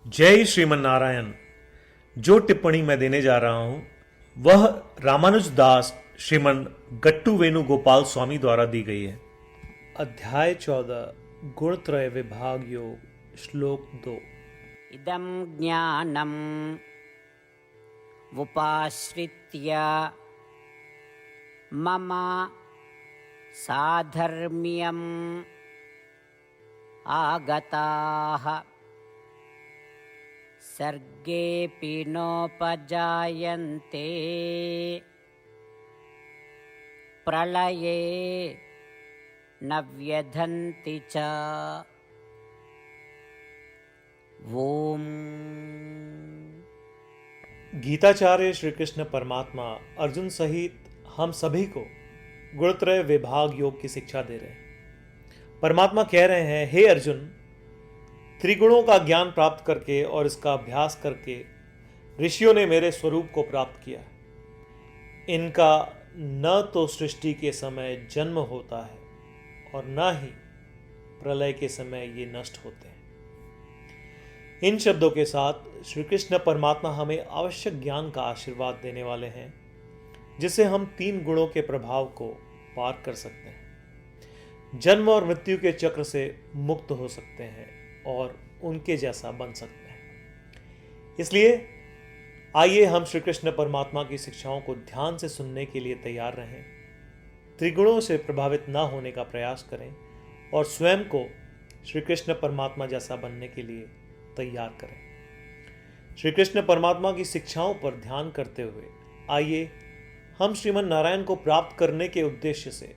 जय श्रीमन नारायण। जो टिप्पणी मैं देने जा रहा हूं वह रामानुज दास श्रीमन गट्टू वेणुगोपाल स्वामी द्वारा दी गई है। अध्याय 14 गुणत्रय विभाग योग श्लोक 2। इदं ज्ञानम् उपाश्रित्य मम साधर्म्यम् आगताः सर्गेऽपि नोपजायन्ते प्रलये न व्यधन्ति च। ओम। गीताचार्य श्री कृष्ण परमात्मा अर्जुन सहित हम सभी को गुणत्रय विभाग योग की शिक्षा दे रहे हैं। परमात्मा कह रहे हैं, हे अर्जुन, त्रिगुणों का ज्ञान प्राप्त करके और इसका अभ्यास करके ऋषियों ने मेरे स्वरूप को प्राप्त किया। इनका न तो सृष्टि के समय जन्म होता है और न ही प्रलय के समय ये नष्ट होते हैं। इन शब्दों के साथ श्री कृष्ण परमात्मा हमें आवश्यक ज्ञान का आशीर्वाद देने वाले हैं, जिससे हम 3 गुणों के प्रभाव को पार कर सकते हैं, जन्म और मृत्यु के चक्र से मुक्त हो सकते हैं और उनके जैसा बन सकते हैं। इसलिए आइए हम श्री कृष्ण परमात्मा की शिक्षाओं को ध्यान से सुनने के लिए तैयार रहें, त्रिगुणों से प्रभावित न होने का प्रयास करें और स्वयं को श्री कृष्ण परमात्मा जैसा बनने के लिए तैयार करें। श्री कृष्ण परमात्मा की शिक्षाओं पर ध्यान करते हुए आइए हम श्रीमन नारायण को प्राप्त करने के उद्देश्य से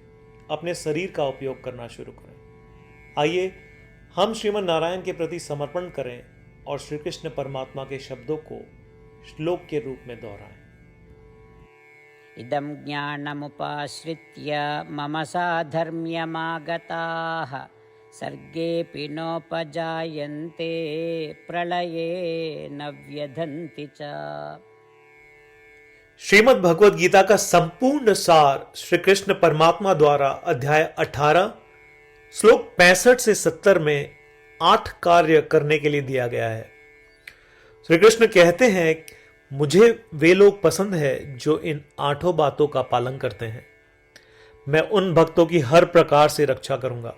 अपने शरीर का उपयोग करना शुरू करें। आइए हम श्रीमन नारायण के प्रति समर्पण करें और श्री कृष्ण परमात्मा के शब्दों को श्लोक के रूप में दोहराएं। इदं ज्ञानमुपाश्रित्य मम साधर्म्यमागताः सर्गेऽपि नोपजायन्ते प्रलये न व्यधन्ति च। श्रीमद् भगवद गीता का संपूर्ण सार श्री कृष्ण परमात्मा द्वारा अध्याय 18 श्लोक 65 से 70 में 8 कार्य करने के लिए दिया गया है। श्री कृष्ण कहते हैं, मुझे वे लोग पसंद है जो इन 8 बातों का पालन करते हैं। मैं उन भक्तों की हर प्रकार से रक्षा करूंगा।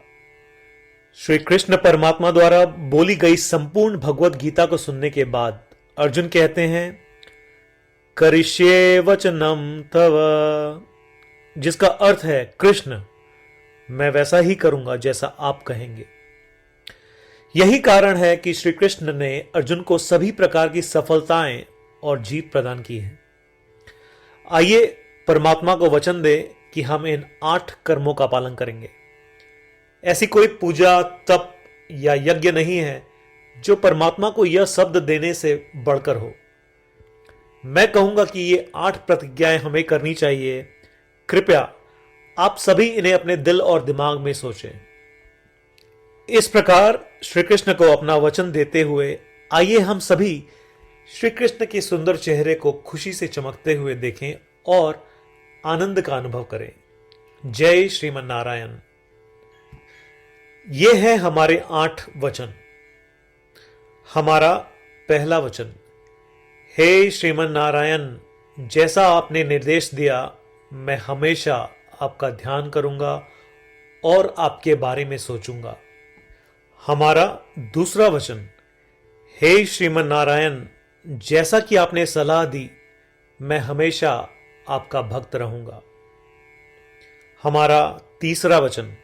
श्री कृष्ण परमात्मा द्वारा बोली गई संपूर्ण भगवद गीता को सुनने के बाद अर्जुन कहते हैं, करिष्ये वचनम तव, जिसका अर्थ है, कृष्ण, मैं वैसा ही करूंगा जैसा आप कहेंगे। यही कारण है कि श्री कृष्ण ने अर्जुन को सभी प्रकार की सफलताएं और जीत प्रदान की है। आइए परमात्मा को वचन दे कि हम इन 8 कर्मों का पालन करेंगे। ऐसी कोई पूजा, तप या यज्ञ नहीं है जो परमात्मा को यह शब्द देने से बढ़कर हो। मैं कहूंगा कि ये 8 प्रतिज्ञाएं हमें करनी चाहिए। कृपया आप सभी इन्हें अपने दिल और दिमाग में सोचें। इस प्रकार श्री कृष्ण को अपना वचन देते हुए आइए हम सभी श्री कृष्ण के सुंदर चेहरे को खुशी से चमकते हुए देखें और आनंद का अनुभव करें। जय श्रीमन नारायण। ये है हमारे 8 वचन। हमारा पहला वचन, हे श्रीमन नारायण, जैसा आपने निर्देश दिया मैं हमेशा आपका ध्यान करूंगा और आपके बारे में सोचूंगा। हमारा दूसरा वचन, हे श्रीमन नारायण, जैसा कि आपने सलाह दी मैं हमेशा आपका भक्त रहूंगा। हमारा तीसरा वचन,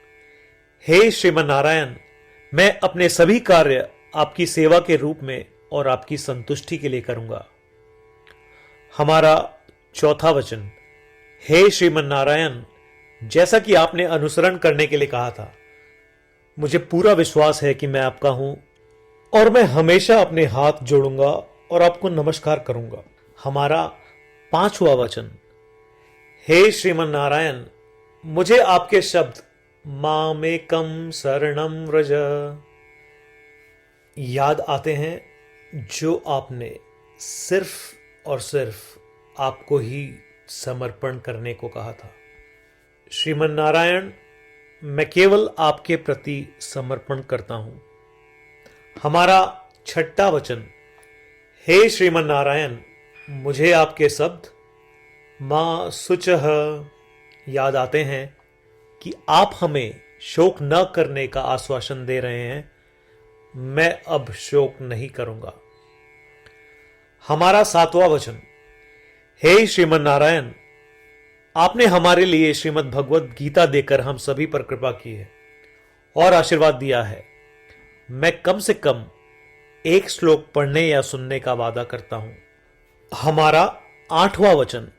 हे श्रीमन नारायण, मैं अपने सभी कार्य आपकी सेवा के रूप में और आपकी संतुष्टि के लिए करूंगा। हमारा चौथा वचन, हे श्रीमन नारायण, जैसा कि आपने अनुसरण करने के लिए कहा था, मुझे पूरा विश्वास है कि मैं आपका हूं और मैं हमेशा अपने हाथ जोड़ूंगा और आपको नमस्कार करूंगा। हमारा पांचवा वचन, हे श्रीमन नारायण, मुझे आपके शब्द मामेकम शरणम व्रज याद आते हैं, जो आपने सिर्फ और सिर्फ आपको ही समर्पण करने को कहा था। श्रीमन नारायण, मैं केवल आपके प्रति समर्पण करता हूं। हमारा छठा वचन। हे श्रीमन नारायण, मुझे आपके शब्द मां शुचः याद आते हैं कि आप हमें शोक न करने का आश्वासन दे रहे हैं। मैं अब शोक नहीं करूंगा। हमारा सातवां वचन। हे श्रीमन नारायण, आपने हमारे लिए श्रीमद् भगवत गीता देकर हम सभी पर कृपा की है और आशीर्वाद दिया है। मैं कम से कम एक श्लोक पढ़ने या सुनने का वादा करता हूं। हमारा आठवां वचन।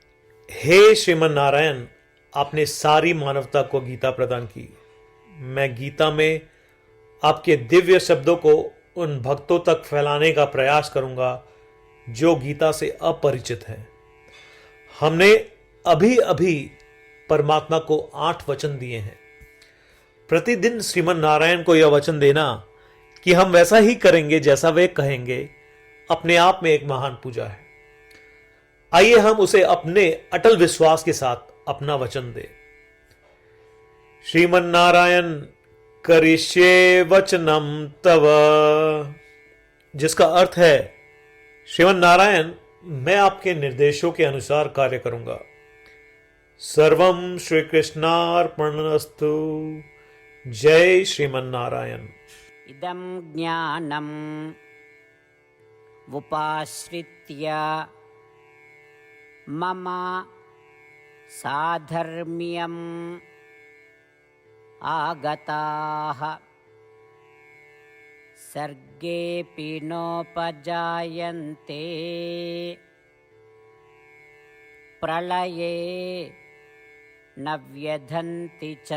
हे श्रीमन नारायण, आपने सारी मानवता को गीता प्रदान की। मैं गीता में आपके दिव्य शब्दों को उन भक्तों तक फैलाने का प्रयास करूंगा जो गीता से अपरिचित हैं। हमने अभी अभी परमात्मा को 8 वचन दिए हैं। प्रतिदिन श्रीमन नारायण को यह वचन देना कि हम वैसा ही करेंगे जैसा वे कहेंगे, अपने आप में एक महान पूजा है। आइए हम उसे अपने अटल विश्वास के साथ अपना वचन दें। श्रीमन नारायण करिष्ये वचनम तव, जिसका अर्थ है श्रीमन नारायण, मैं आपके निर्देशों के अनुसार कार्य करूंगा। सर्वम श्री कृष्णार्पणमस्तु। जय श्रीमन नारायण। इदं ज्ञानम् उपाश्रित्य मम साधर्म्यम् आगताः सर्गेऽपि नोपजायन्ते प्रलये न व्यधन्ति च।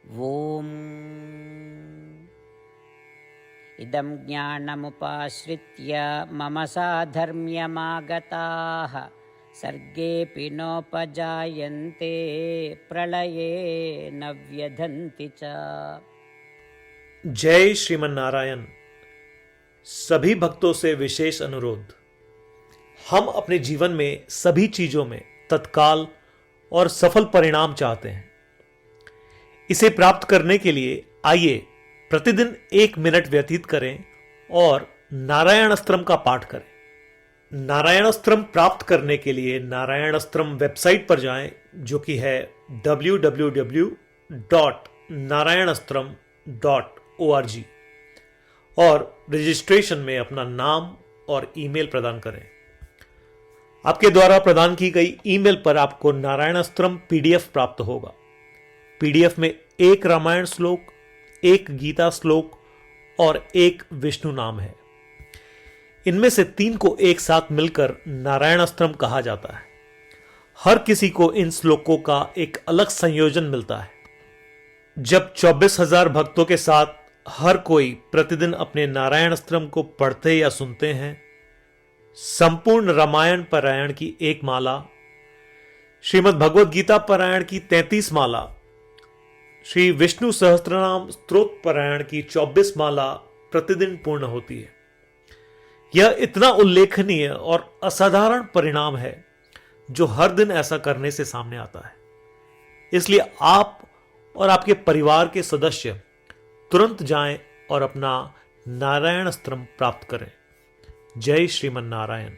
ॐ इदं ज्ञानमुपाश्रित्य मम साधर्म्यमागताः सर्गेऽपि नोपजायन्ते प्रलये न व्यधन्ति च। जय श्रीमन नारायण। सभी भक्तों से विशेष अनुरोध। हम अपने जीवन में सभी चीजों में तत्काल और सफल परिणाम चाहते हैं। इसे प्राप्त करने के लिए आइए प्रतिदिन 1 मिनट व्यतीत करें और नारायण अस्त्रम का पाठ करें। नारायण अस्त्रम प्राप्त करने के लिए नारायण अस्त्रम वेबसाइट पर जाएं, जो कि है www.narayanastram.org, और रजिस्ट्रेशन में अपना नाम और ईमेल प्रदान करें। आपके द्वारा प्रदान की गई ईमेल पर आपको नारायण अस्त्रम पीडीएफ प्राप्त होगा। पीडीएफ में 1 रामायण श्लोक, 1 गीता श्लोक और 1 विष्णु नाम है। इनमें से 3 को एक साथ मिलकर नारायण अस्त्रम कहा जाता है। हर किसी को इन श्लोकों का एक अलग संयोजन मिलता है। जब 24,000 भक्तों के साथ हर कोई प्रतिदिन अपने नारायण अस्त्रम को पढ़ते या सुनते हैं, संपूर्ण रामायण पारायण की 1 माला, श्रीमद् भगवत गीता पारायण की 33 माला, श्री विष्णु सहस्त्रनाम स्तोत्र पारायण की 24 माला प्रतिदिन पूर्ण होती है। यह इतना उल्लेखनीय और असाधारण परिणाम है जो हर दिन ऐसा करने से सामने आता है। इसलिए आप और आपके परिवार के सदस्य तुरंत जाएं और अपना नारायण अस्त्रम प्राप्त करें। जय श्रीमन नारायण।